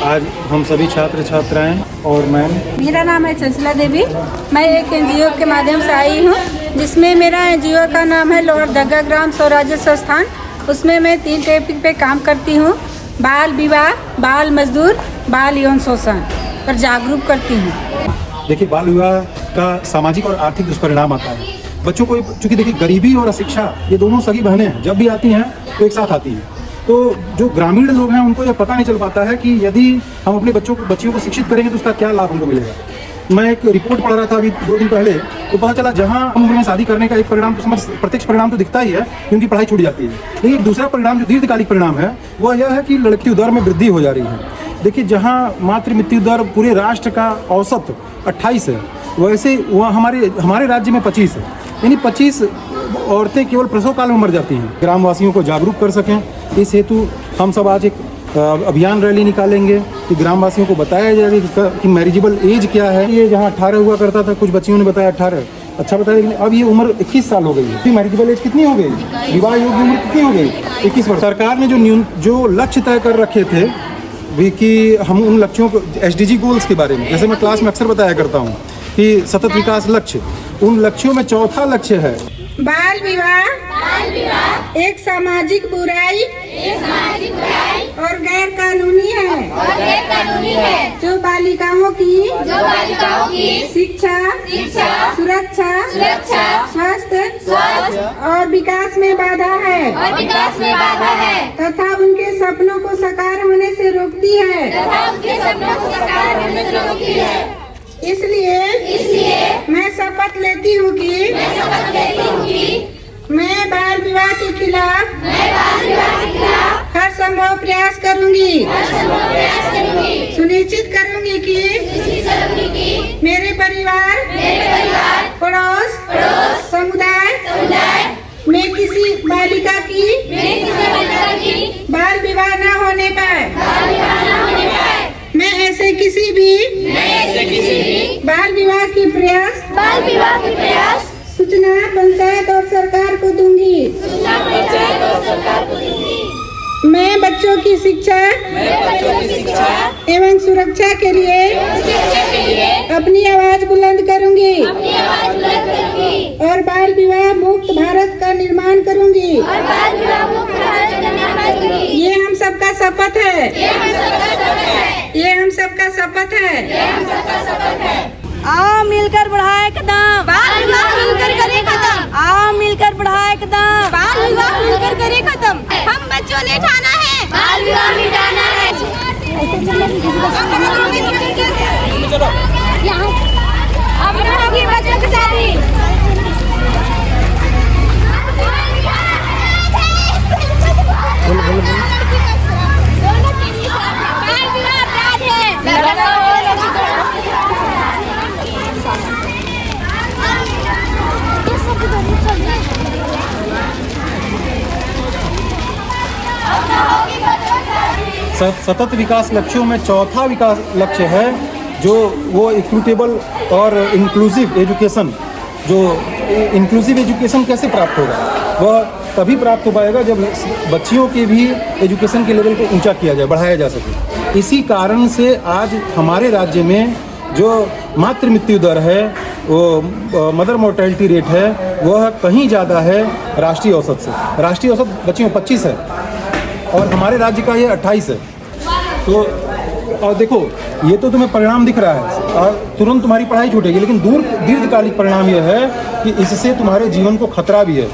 आज हम सभी छात्र छात्राएं और मैं। मेरा नाम है चंचला देवी। मैं एक एनजीओ के माध्यम से आई हूँ, जिसमें मेरा एनजीओ का नाम है लोअर दग्गा ग्राम स्वराज्य संस्थान। उसमें मैं 3 टॉपिक पे काम करती हूँ: बाल विवाह, बाल मजदूर, बाल यौन शोषण पर जागरूक करती हूँ। देखिए, बाल विवाह का सामाजिक और आर्थिक दुष्परिणाम आता है बच्चों को, चूँकि देखिए गरीबी और अशिक्षा ये दोनों सगी बहनें हैं, जब भी आती हैं तो एक साथ आती हैं। तो जो ग्रामीण लोग हैं उनको यह पता नहीं चल पाता है कि यदि हम अपने बच्चियों को शिक्षित करेंगे तो उसका क्या लाभ हमको मिलेगा। मैं एक रिपोर्ट पढ़ रहा था अभी 2 दिन पहले, तो पता चला जहाँ हम उम्र में शादी करने का एक परिणाम, प्रत्यक्ष परिणाम तो दिखता ही है कि उनकी पढ़ाई छूट जाती है, लेकिन एक दूसरा परिणाम जो दीर्घकालिक परिणाम है वह यह है कि मृत्यु दर में वृद्धि हो जा रही है। देखिए, जहाँ मातृ मृत्यु दर पूरे राष्ट्र का औसत 28 है, वैसे वह हमारे राज्य में 25 है। यानी 25 औरतें केवल प्रसव काल में मर जाती हैं। ग्रामवासियों को जागरूक कर सकें, इस हेतु हम सब आज एक अभियान रैली निकालेंगे कि ग्रामवासियों को बताया जाएगा कि मैरिजेबल एज क्या है। ये जहाँ 18 हुआ करता था, कुछ बच्चियों ने बताया 18, अच्छा बताया, लेकिन अब ये उम्र 21 साल हो गई है। मैरिजेबल एज कितनी हो गई, विवाह योग्य उम्र कितनी हो गई, 21 वर्ष। सरकार ने जो लक्ष्य तय कर रखे थे भी कि हम उन लक्ष्यों को, SDG गोल्स के बारे में, जैसे मैं क्लास में अक्सर बताया करता हूँ कि सतत विकास लक्ष्य, उन लक्ष्यों में चौथा लक्ष्य है बाल विवाह एक सामाजिक बुराई और गैर कानूनी है, जो बालिकाओं की शिक्षा, सुरक्षा, स्वास्थ्य और विकास में बाधा है तथा उनके सपनों को साकार होने से रोकती है। इसलिए मैं शपथ लेती हूँ कि मैं बाल विवाह के खिलाफ हर संभव प्रयास करूँगी। सुनिश्चित करूँगी कि मेरे परिवार, पड़ोस, समुदाय में किसी बालिका की बाल विवाह न होने पाए। मैं ऐसे किसी भी बाल विवाह की प्रयास सूचना पंचायत और सरकार को दूंगी। मैं बच्चों की शिक्षा एवं सुरक्षा के लिए अपनी आवाज बुलंद करूंगी और बाल विवाह मुक्त भारत का निर्माण करूंगी। ये हम सबका शपथ है। ये हम सबका शपथ है। आओ मिलकर बढ़ाए कदम, बाल विवाह मिलकर करे खत्म। आओ मिलकर बढ़ाए कदम, बाल विवाह मिलकर करे खत्म। हम बच्चों ने ठाना है, बाल विवाह मिटाना है। अब होगी बच्चों की शादी। बाल विवाह अपराध है। सतत विकास लक्ष्यों में चौथा विकास लक्ष्य है जो वो इक्विटेबल और इंक्लूसिव एजुकेशन। जो इंक्लूसिव एजुकेशन कैसे प्राप्त होगा, वह तभी प्राप्त हो पाएगा जब बच्चियों के भी एजुकेशन के लेवल को ऊंचा किया जाए, बढ़ाया जा सके। इसी कारण से आज हमारे राज्य में जो मातृ मृत्यु दर है, वो मदर मोर्टेलिटी रेट है, वह कहीं ज़्यादा है राष्ट्रीय औसत से। राष्ट्रीय औसत बच्चियों 25 है और हमारे राज्य का ये 28 है। तो और देखो, ये तो तुम्हें परिणाम दिख रहा है और तुरंत तुम्हारी पढ़ाई छूटेगी, लेकिन दीर्घकालिक परिणाम यह है कि इससे तुम्हारे जीवन को खतरा भी है।